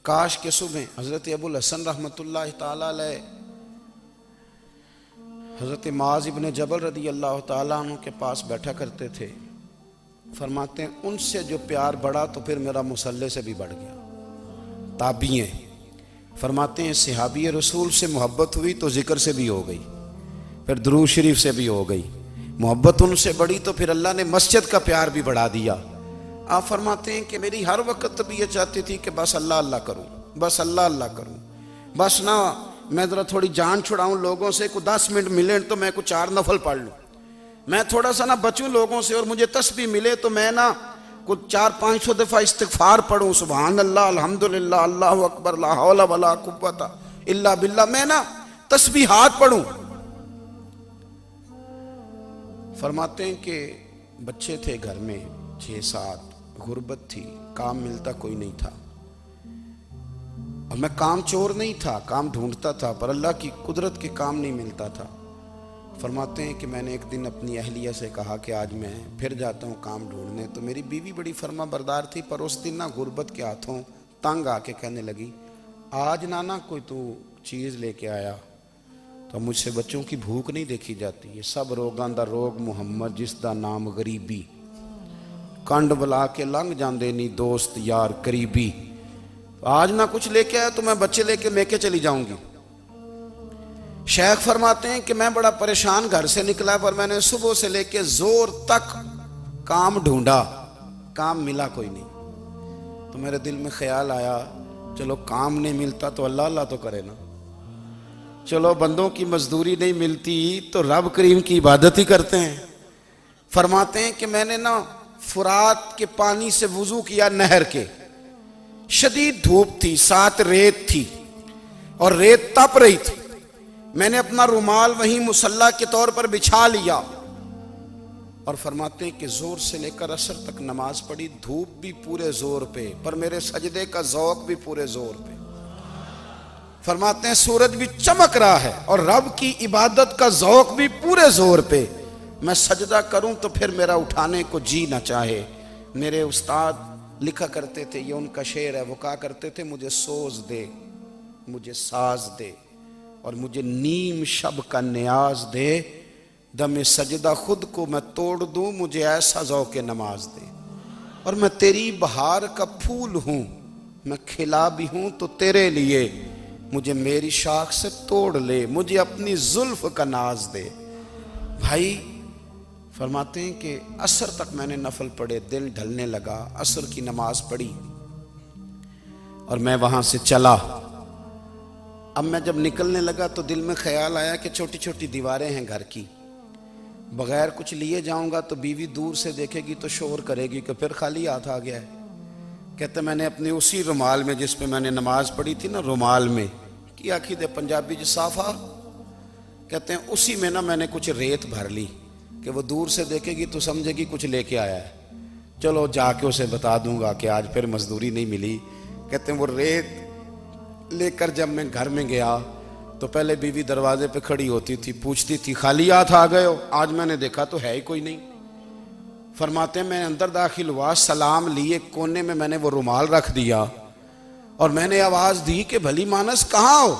کاش کہ صبح حضرت ابو الحسن رحمۃ اللہ تعالیٰ علیہ حضرت معاذ ابن جبل رضی اللہ تعالیٰ عنہ کے پاس بیٹھا کرتے تھے. فرماتے ہیں ان سے جو پیار بڑھا تو پھر میرا مصلی سے بھی بڑھ گیا. تابعی ہیں. فرماتے ہیں صحابی رسول سے محبت ہوئی تو ذکر سے بھی ہو گئی, پھر درود شریف سے بھی ہو گئی. محبت ان سے بڑھی تو پھر اللہ نے مسجد کا پیار بھی بڑھا دیا. آپ فرماتے ہیں کہ میری ہر وقت طبیعت چاہتی تھی کہ بس اللہ اللہ کروں, بس اللہ اللہ کروں, بس نہ میں ذرا تھوڑی جان چھڑاؤں لوگوں سے, کو 10 منٹ ملے تو میں کو 4 نفل پڑھ لوں, میں تھوڑا سا نہ بچوں لوگوں سے اور مجھے تسبیح ملے تو میں نہ کچھ 400-500 دفعہ استغفار پڑھوں, سبحان اللہ الحمدللہ اللہ اکبر لا حول ولا قوت الا باللہ, میں نہ تسبیحات پڑھوں. فرماتے ہیں کہ بچے تھے گھر میں 6-7, غربت تھی, کام ملتا کوئی نہیں تھا, اور میں کام چور نہیں تھا, کام ڈھونڈتا تھا, پر اللہ کی قدرت کے کام نہیں ملتا تھا. فرماتے ہیں کہ میں نے ایک دن اپنی اہلیہ سے کہا کہ آج میں پھر جاتا ہوں کام ڈھونڈنے. تو میری بیوی بڑی فرما بردار تھی, پر اس دن نہ غربت کے ہاتھوں تنگ آ کے کہنے لگی آج نانا کوئی تو چیز لے کے آیا. تو مجھ سے بچوں کی بھوک نہیں دیکھی جاتی, یہ سب روگاں دا روگ محمد جس دا نام غریبی, کنڈ بلا کے لنگ جاندے نہیں دوست یار قریبی. آج نہ کچھ لے کے آیا تو میں بچے لے کے میکے چلی جاؤں گی. شیخ فرماتے ہیں کہ میں بڑا پریشان گھر سے نکلا, پر میں نے صبح سے لے کے زور تک کام ڈھونڈا, کام ملا کوئی نہیں. تو میرے دل میں خیال آیا چلو کام نہیں ملتا تو اللہ اللہ تو کرے نا, چلو بندوں کی مزدوری نہیں ملتی تو رب کریم کی عبادت ہی کرتے ہیں. فرماتے ہیں کہ میں نے نا فرات کے پانی سے وضو کیا نہر کے, شدید دھوپ تھی, ساتھ ریت تھی اور ریت تپ رہی تھی. میں نے اپنا رومال وہیں مصلی کے طور پر بچھا لیا, اور فرماتے ہیں کہ زور سے لے کر عصر تک نماز پڑھی. دھوپ بھی پورے زور پہ, پر میرے سجدے کا ذوق بھی پورے زور پہ. فرماتے ہیں سورج بھی چمک رہا ہے اور رب کی عبادت کا ذوق بھی پورے زور پہ. میں سجدہ کروں تو پھر میرا اٹھانے کو جی نہ چاہے. میرے استاد لکھا کرتے تھے, یہ ان کا شعر ہے, وہ کہا کرتے تھے مجھے سوز دے, مجھے ساز دے, اور مجھے نیم شب کا نیاز دے, دم سجدہ خود کو میں توڑ دوں, مجھے ایسا ذوق نماز دے. اور میں تیری بہار کا پھول ہوں, میں کھلا بھی ہوں تو تیرے لیے, مجھے میری شاخ سے توڑ لے, مجھے اپنی زلف کا ناز دے. بھائی فرماتے ہیں کہ عصر تک میں نے نفل پڑھے, دل ڈھلنے لگا, عصر کی نماز پڑھی اور میں وہاں سے چلا. اب میں جب نکلنے لگا تو دل میں خیال آیا کہ چھوٹی چھوٹی دیواریں ہیں گھر کی, بغیر کچھ لیے جاؤں گا تو بیوی دور سے دیکھے گی تو شور کرے گی کہ پھر خالی ہاتھ آ گیا ہے. کہتے میں نے اپنے اسی رومال میں جس پہ میں نے نماز پڑھی تھی نا, رومال میں کی آخی دے پنجابی جو صافہ کہتے ہیں, اسی میں نا میں نے کچھ ریت بھر لی کہ وہ دور سے دیکھے گی تو سمجھے گی کچھ لے کے آیا ہے, چلو جا کے اسے بتا دوں گا کہ آج پھر مزدوری نہیں ملی. کہتے ہیں وہ ریت لے کر جب میں گھر میں گیا تو پہلے بیوی دروازے پہ کھڑی ہوتی تھی, پوچھتی تھی خالی ہاتھ آ گئے ہو, آج میں نے دیکھا تو ہے ہی کوئی نہیں. فرماتے ہیں میں اندر داخل ہوا, سلام لیے, کونے میں نے وہ رومال رکھ دیا اور میں نے آواز دی کہ بھلی مانس کہاں ہو.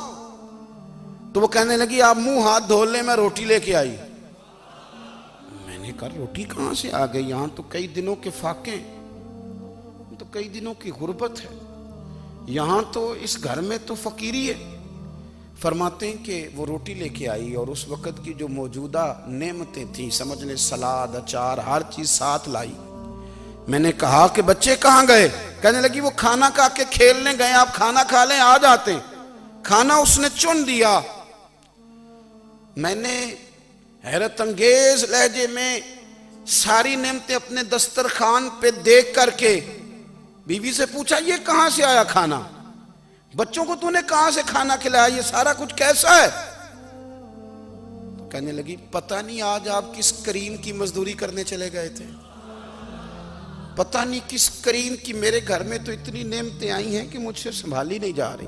تو وہ کہنے لگی آپ منہ ہاتھ دھو لیں, میں روٹی لے کے آئی. میں نے کہا روٹی کہاں سے آ گئی, یہاں تو کئی دنوں کے فاقے, تو کئی دنوں کی غربت ہے, یہاں تو اس گھر میں تو فقیری ہے. فرماتے ہیں کہ وہ روٹی لے کے آئی اور اس وقت کی جو موجودہ نعمتیں تھیں, سمجھ لیں سلاد اچار ہر چیز ساتھ لائی. میں نے کہا کہ بچے کہاں گئے, کہنے لگی وہ کھانا کھا کے کھیلنے گئے, آپ کھانا کھا لیں آ جاتے. کھانا اس نے چن دیا. میں نے حیرت انگیز لہجے میں ساری نعمتیں اپنے دسترخوان پہ دیکھ کر کے بیوی سے پوچھا یہ کہاں سے آیا کھانا, بچوں کو تو نے کہاں سے کھانا کھلایا, یہ سارا کچھ کیسا ہے. تو کہنے لگی پتہ نہیں آج آپ کس کریم کی مزدوری کرنے چلے گئے تھے, پتہ نہیں کس کریم کی, میرے گھر میں تو اتنی نعمتیں آئی ہیں کہ مجھ سے سنبھالی نہیں جا رہی,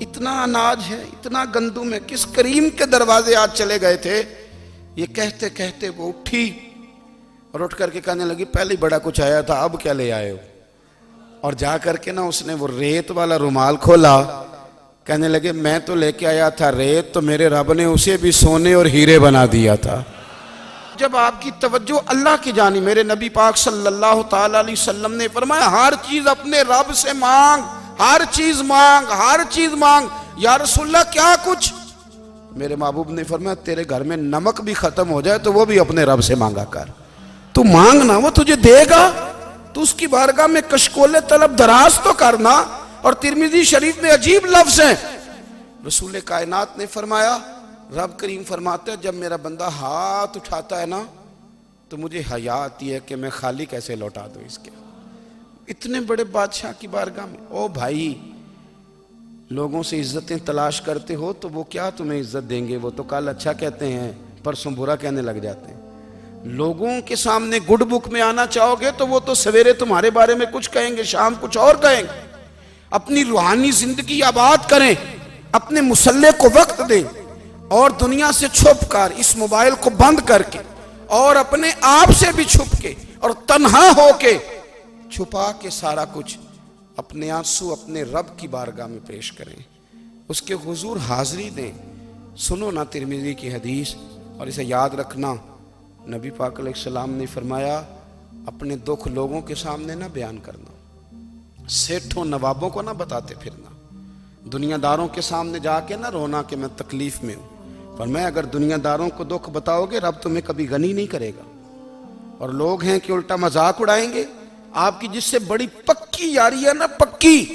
اتنا اناج ہے, اتنا گندم ہے, کس کریم کے دروازے آج چلے گئے تھے. یہ کہتے کہتے وہ اٹھی اور اٹھ کر کے کہنے لگی پہلے بڑا کچھ آیا تھا, اب کیا لے آئے ہو. اور جا کر کے نا اس نے وہ ریت والا رومال کھولا، کہنے لگے میں تو لے کے آیا تھا ریت، تو میرے رب نے اسے بھی سونے اور ہیرے بنا دیا تھا۔ جب آپ کی توجہ اللہ کی جانب، میرے نبی پاک صلی اللہ تعالی علیہ وسلم نے فرمایا ہر چیز اپنے رب سے مانگ، ہر چیز مانگ، ہر چیز مانگ۔ یا رسول اللہ کیا کچھ؟ میرے محبوب نے فرمایا تیرے گھر میں نمک بھی ختم ہو جائے تو وہ بھی اپنے رب سے مانگا کر، تو مانگنا وہ تجھے دے گا، تو اس کی بارگاہ میں کشکول طلب دراز تو کرنا۔ اور ترمذی شریف میں عجیب لفظ ہیں، رسول کائنات نے فرمایا، رب کریم فرماتے ہیں جب میرا بندہ ہاتھ اٹھاتا ہے نا تو مجھے حیا آتی ہے کہ میں خالی کیسے لوٹا دوں اس کے۔ اتنے بڑے بادشاہ کی بارگاہ میں، او بھائی لوگوں سے عزتیں تلاش کرتے ہو تو وہ کیا تمہیں عزت دیں گے؟ وہ تو کل اچھا کہتے ہیں پرسوں برا کہنے لگ جاتے ہیں۔ لوگوں کے سامنے گڈ بک میں آنا چاہو گے تو وہ تو سویرے تمہارے بارے میں کچھ کہیں گے، شام کچھ اور کہیں گے۔ اپنی روحانی زندگی آباد کریں، اپنے مسلح کو وقت دیں، اور دنیا سے چھپ کر اس موبائل کو بند کر کے اور اپنے آپ سے بھی چھپ کے اور تنہا ہو کے چھپا کے سارا کچھ اپنے آنسو اپنے رب کی بارگاہ میں پیش کریں، اس کے حضور حاضری دیں۔ سنو نا ترمذی کی حدیث، اور اسے یاد رکھنا، نبی پاک علیہ السلام نے فرمایا اپنے دکھ لوگوں کے سامنے نہ بیان کرنا، سیٹھوں نوابوں کو نہ بتاتے پھرنا، دنیا داروں کے سامنے جا کے نہ رونا کہ میں تکلیف میں ہوں۔ فرمایا اگر دنیا داروں کو دکھ بتاؤ گے رب تمہیں کبھی غنی نہیں کرے گا، اور لوگ ہیں کہ الٹا مذاق اڑائیں گے۔ آپ کی جس سے بڑی پکی یاری ہے نا، پکی،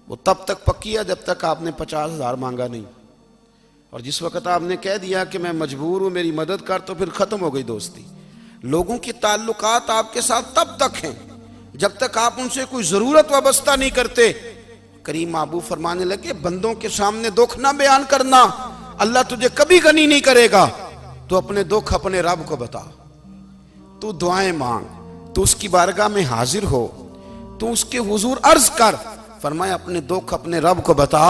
وہ تب تک پکی ہے جب تک آپ نے 50,000 مانگا نہیں، اور جس وقت آپ نے کہہ دیا کہ میں مجبور ہوں میری مدد کر تو پھر ختم ہو گئی دوستی۔ لوگوں کے تعلقات آپ کے ساتھ تب تک ہیں جب تک آپ ان سے کوئی ضرورت وابستہ نہیں کرتے۔ کریم محبوب فرمانے لگے بندوں کے سامنے دکھ نہ بیان کرنا، اللہ تجھے کبھی غنی نہیں کرے گا۔ تو اپنے دکھ اپنے رب کو بتا، تو دعائیں مانگ، تو اس کی بارگاہ میں حاضر ہو، تو اس کے حضور عرض کر۔ فرمایا اپنے دکھ اپنے رب کو بتا،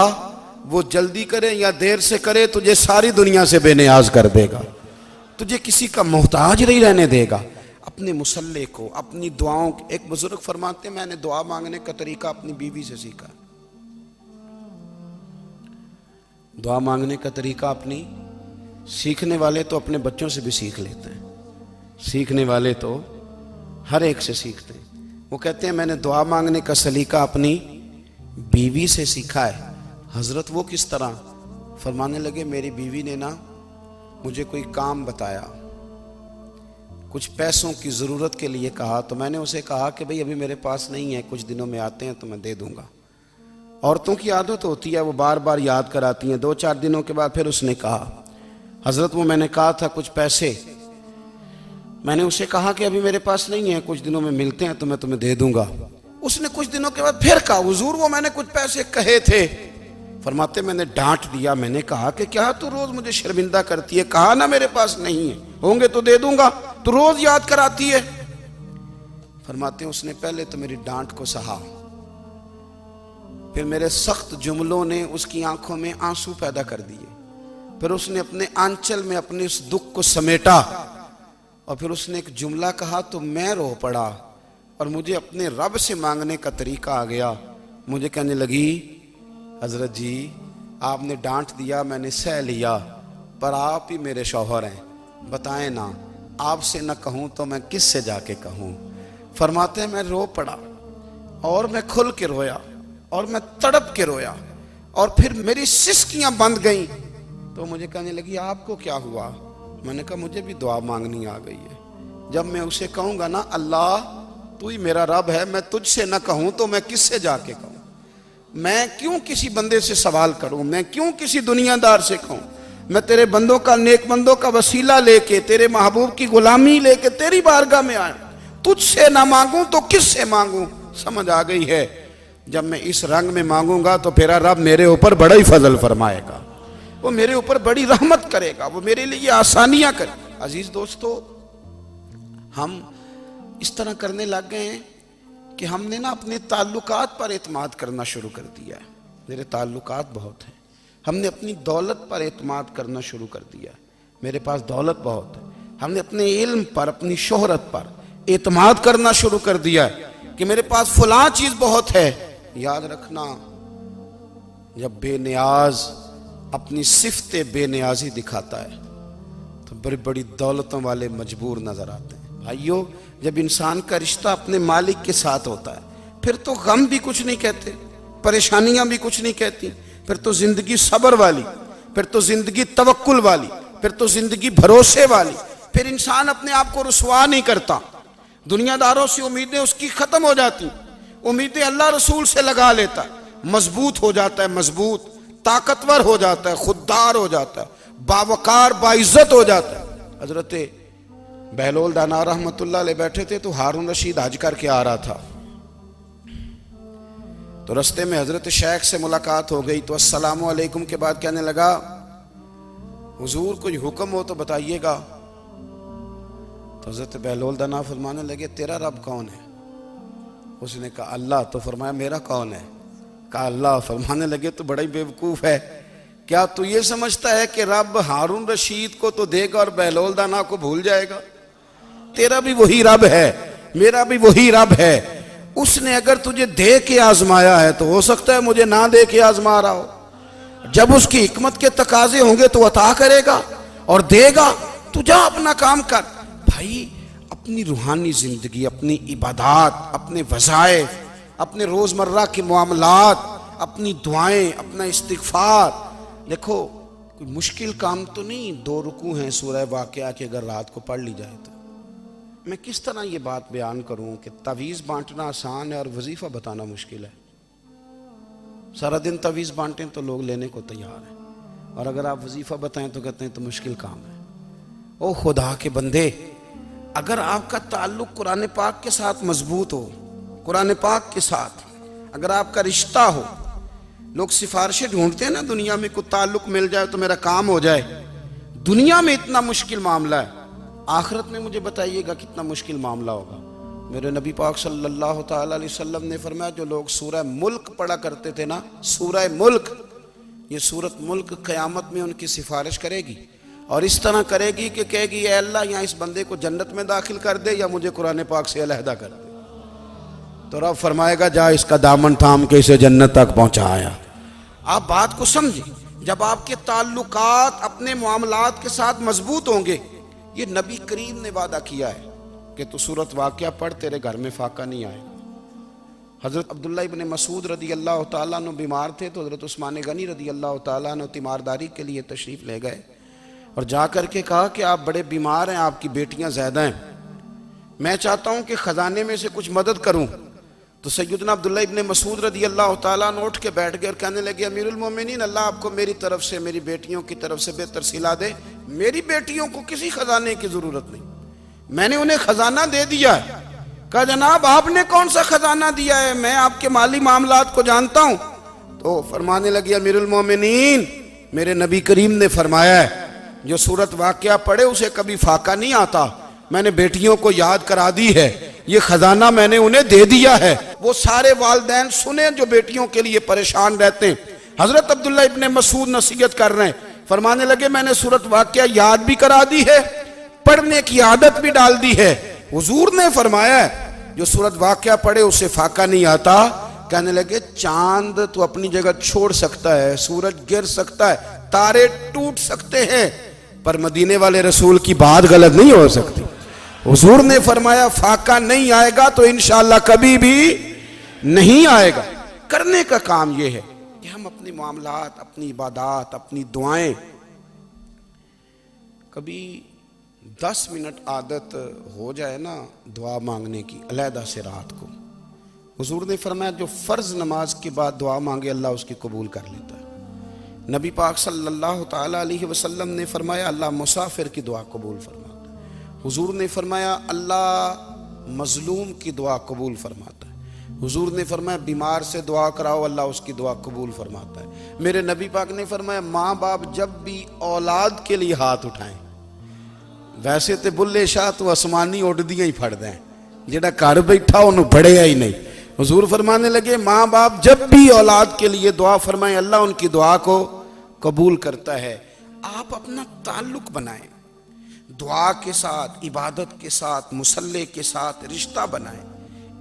وہ جلدی کرے یا دیر سے کرے تجھے ساری دنیا سے بے نیاز کر دے گا، تجھے کسی کا محتاج نہیں رہنے دے گا۔ اپنے مسلح کو، اپنی دعاؤں، ایک بزرگ فرماتے ہیں میں نے دعا مانگنے کا طریقہ اپنی بیوی سے سیکھا۔ دعا مانگنے کا طریقہ اپنی، سیکھنے والے تو اپنے بچوں سے بھی سیکھ لیتے ہیں، سیکھنے والے تو ہر ایک سے سیکھتے ہیں۔ وہ کہتے ہیں میں نے دعا مانگنے کا سلیقہ اپنی بیوی سے سیکھا ہے۔ حضرت وہ کس طرح؟ فرمانے لگے میری بیوی نے نا مجھے کوئی کام بتایا، کچھ پیسوں کی ضرورت کے لیے کہا، تو میں نے اسے کہا کہ بھئی ابھی میرے پاس نہیں ہے، کچھ دنوں میں آتے ہیں تو میں دے دوں گا۔ عورتوں کی عادت ہوتی ہے وہ بار بار یاد کراتی ہیں۔ 2-4 دنوں کے بعد پھر اس نے کہا حضرت وہ میں نے کہا تھا کچھ پیسے، میں نے اسے کہا کہ ابھی میرے پاس نہیں ہے، کچھ دنوں میں ملتے ہیں تو میں تمہیں دے دوں گا۔ اس نے کچھ دنوں کے بعد پھر کہا حضور وہ میں نے کچھ پیسے کہے تھے۔ فرماتے میں نے ڈانٹ دیا، میں نے کہا کہ کیا تو روز مجھے شرمندہ کرتی ہے، کہا نا میرے پاس نہیں ہے، ہوں گے تو دے دوں گا، تو روز یاد کراتی ہے۔ فرماتے ہیں اس نے پہلے تو میری ڈانٹ کو سہا، پھر میرے سخت جملوں نے اس کی آنکھوں میں آنسو پیدا کر دیے، پھر اس نے اپنے آنچل میں اپنے اس دکھ کو سمیٹا، اور پھر اس نے ایک جملہ کہا تو میں رو پڑا، اور مجھے اپنے رب سے مانگنے کا طریقہ آ گیا۔ مجھے کہنے لگی حضرت جی آپ نے ڈانٹ دیا میں نے سہ لیا، پر آپ ہی میرے شوہر ہیں، بتائیں نا آپ سے نہ کہوں تو میں کس سے جا کے کہوں۔ فرماتے ہیں میں رو پڑا، اور میں کھل کے رویا، اور میں تڑپ کے رویا، اور پھر میری سسکیاں بند گئیں۔ تو مجھے کہنے لگی آپ کو کیا ہوا؟ میں نے کہا مجھے بھی دعا مانگنی آ گئی ہے۔ جب میں اسے کہوں گا نا اللہ تو ہی میرا رب ہے، میں تجھ سے نہ کہوں تو میں کس سے جا کے کہوں؟ میں کیوں کسی بندے سے سوال کروں؟ میں کیوں کسی دنیا دار سے کہوں؟ میں تیرے بندوں کا، نیک بندوں کا وسیلہ لے کے، تیرے محبوب کی غلامی لے کے تیری بارگاہ میں آیا، تجھ سے نہ مانگوں تو کس سے مانگوں؟ سمجھ آ گئی ہے؟ جب میں اس رنگ میں مانگوں گا تو پھر رب میرے اوپر بڑا ہی فضل فرمائے گا، وہ میرے اوپر بڑی رحمت کرے گا، وہ میرے لیے آسانیاں کرے۔ عزیز دوستو ہم اس طرح کرنے لگ گئے ہیں کہ ہم نے نا اپنے تعلقات پر اعتماد کرنا شروع کر دیا ہے۔ میرے تعلقات بہت ہیں، ہم نے اپنی دولت پر اعتماد کرنا شروع کر دیا ہے، میرے پاس دولت بہت ہے۔ ہم نے اپنے علم پر، اپنی شہرت پر اعتماد کرنا شروع کر دیا ہے کہ میرے پاس فلاں چیز بہت ہے، یاد رکھنا جب بے نیاز اپنی صفت بے نیازی دکھاتا ہے تو بڑی بڑی دولتوں والے مجبور نظر آتے ہیں۔ بھائیو، جب انسان کا رشتہ اپنے مالک کے ساتھ ہوتا ہے پھر تو غم بھی کچھ نہیں کہتے، پریشانیاں بھی کچھ نہیں کہتی، پھر تو زندگی صبر والی، پھر تو زندگی توکل والی، پھر تو زندگی بھروسے والی، پھر انسان اپنے آپ کو رسوا نہیں کرتا، دنیا داروں سے امیدیں اس کی ختم ہو جاتی، امیدیں اللہ رسول سے لگا لیتا ہے، مضبوط ہو جاتا ہے، مضبوط، طاقتور ہو جاتا ہے، خوددار ہو جاتا ہے، باوقار باعزت ہو جاتا ہے۔ حضرت بہلول دانا رحمت اللہ علیہ بیٹھے تھے تو ہارون رشید حج کر کے آ رہا تھا، تو رستے میں حضرت شیخ سے ملاقات ہو گئی تو السلام علیکم کے بعد کہنے لگا حضور کوئی حکم ہو تو بتائیے گا۔ تو حضرت بہلول دانا فرمانے لگے تیرا رب کون ہے؟ اس نے کہا اللہ۔ تو فرمایا میرا کون ہے؟ کہا اللہ۔ فرمانے لگے تو بڑا ہی بیوقوف ہے، کیا تو یہ سمجھتا ہے کہ رب ہارون رشید کو تو دے گا اور بہلول دانا کو بھول جائے گا؟ تیرا بھی وہی رب ہے، میرا بھی وہی رب ہے، اس نے اگر تجھے دے کے آزمایا ہے تو ہو سکتا ہے مجھے نہ دے کے آزما رہا ہو، جب اس کی حکمت کے تقاضے ہوں گے تو عطا کرے گا اور دے گا، تو جا اپنا کام کر۔ بھائی اپنی روحانی زندگی، اپنی عبادات، اپنے وظائف، اپنے روزمرہ کے معاملات، اپنی دعائیں، اپنا استغفار، دیکھو کوئی مشکل کام تو نہیں، 2 رکوع ہیں سورہ واقعہ کے اگر رات کو پڑھ لی جائے تو۔ میں کس طرح یہ بات بیان کروں کہ تعویذ بانٹنا آسان ہے اور وظیفہ بتانا مشکل ہے؟ سارا دن تعویذ بانٹیں تو لوگ لینے کو تیار ہیں، اور اگر آپ وظیفہ بتائیں تو کہتے ہیں تو مشکل کام ہے۔ او خدا کے بندے، اگر آپ کا تعلق قرآن پاک کے ساتھ مضبوط ہو، قرآن پاک کے ساتھ اگر آپ کا رشتہ ہو، لوگ سفارشیں ڈھونڈتے ہیں نا دنیا میں، کوئی تعلق مل جائے تو میرا کام ہو جائے، دنیا میں اتنا مشکل معاملہ ہے، آخرت میں مجھے بتائیے گا کتنا مشکل معاملہ ہوگا۔ میرے نبی پاک صلی اللہ تعالی علیہ وسلم نے فرمایا جو لوگ سورہ ملک پڑھا کرتے تھے نا، سورہ ملک، یہ سورت ملک قیامت میں ان کی سفارش کرے گی، اور اس طرح کرے گی کہ کہے گی اے اللہ یہاں اس بندے کو جنت میں داخل کر دے یا مجھے قرآن پاک سے علیحدہ کر دے، تو رب فرمائے گا جا اس کا دامن تھام کے اسے جنت تک پہنچایا۔ آپ بات کو سمجھیں، جب آپ کے تعلقات اپنے معاملات کے ساتھ مضبوط ہوں گے، یہ نبی کریم نے وعدہ کیا ہے کہ تو سورت واقعہ پڑھ تیرے گھر میں فاقہ نہیں آئے گا۔ حضرت عبداللہ ابن مسعود رضی اللہ تعالیٰ عنہ بیمار تھے تو حضرت عثمان غنی رضی اللہ تعالیٰ عنہ تیمارداری کے لیے تشریف لے گئے اور جا کر کے کہا کہ آپ بڑے بیمار ہیں، آپ کی بیٹیاں زیادہ ہیں، میں چاہتا ہوں کہ خزانے میں سے کچھ مدد کروں۔ تو سیدنا عبداللہ ابن مسعود رضی اللہ تعالیٰ عنہ اٹھ کے بیٹھ گئے اور کہنے لگے امیر المومنین، اللہ آپ کو میری طرف سے، میری بیٹیوں کی طرف سے بہتر صلہ دے، میری بیٹیوں کو کسی خزانے کی ضرورت نہیں، میں نے انہیں خزانہ دے دیا ہے۔ کہا جناب آپ نے کون سا خزانہ دیا ہے، میں آپ کے مالی معاملات کو جانتا ہوں۔ تو فرمانے لگے امیر المومنین، میرے نبی کریم نے فرمایا ہے جو سورت واقعہ پڑھے اسے کبھی فاقہ نہیں آتا، میں نے بیٹیوں کو یاد کرا دی ہے، یہ خزانہ میں نے انہیں دے دیا ہے۔ وہ سارے والدین سنیں جو بیٹیوں کے لیے پریشان رہتے ہیں۔ حضرت عبداللہ ابن مسعود نصیحت کر رہے ہیں، فرمانے لگے میں نے سورت واقعہ یاد بھی کرا دی ہے، پڑھنے کی عادت بھی ڈال دی ہے۔ حضور نے فرمایا ہے جو سورت واقعہ پڑھے اسے فاقہ نہیں آتا۔ کہنے لگے چاند تو اپنی جگہ چھوڑ سکتا ہے، سورج گر سکتا ہے، تارے ٹوٹ سکتے ہیں، پر مدینے والے رسول کی بات غلط نہیں ہو سکتی۔ حضور نے فرمایا فاقہ نہیں آئے گا تو انشاءاللہ کبھی بھی نہیں آئے گا۔ کرنے کا کام یہ ہے کہ ہم اپنے معاملات، اپنی عبادات، اپنی دعائیں، کبھی 10 منٹ عادت ہو جائے نا دعا مانگنے کی علیحدہ سے رات کو۔ حضور نے فرمایا جو فرض نماز کے بعد دعا مانگے اللہ اس کی قبول کر لیتا ہے۔ نبی پاک صلی اللہ تعالیٰ علیہ وسلم نے فرمایا اللہ مسافر کی دعا قبول فرماتا ہے۔ حضور نے فرمایا اللہ مظلوم کی دعا قبول فرماتا ہے۔ حضور نے فرمایا بیمار سے دعا کراؤ اللہ اس کی دعا قبول فرماتا ہے۔ میرے نبی پاک نے فرمایا ماں باپ جب بھی اولاد کے لیے ہاتھ اٹھائیں، ویسے تے بلے شاہ تو آسمانی اڈدیاں ہی پھڑ دیں، جڑا گھر بیٹھا انہوں بڑھیا ہی نہیں۔ حضور فرمانے لگے ماں باپ جب بھی اولاد کے لیے دعا فرمائیں اللہ ان کی دعا کو قبول کرتا ہے۔ آپ اپنا تعلق بنائیں، دعا کے ساتھ، عبادت کے ساتھ، مصلی کے ساتھ رشتہ بنائیں،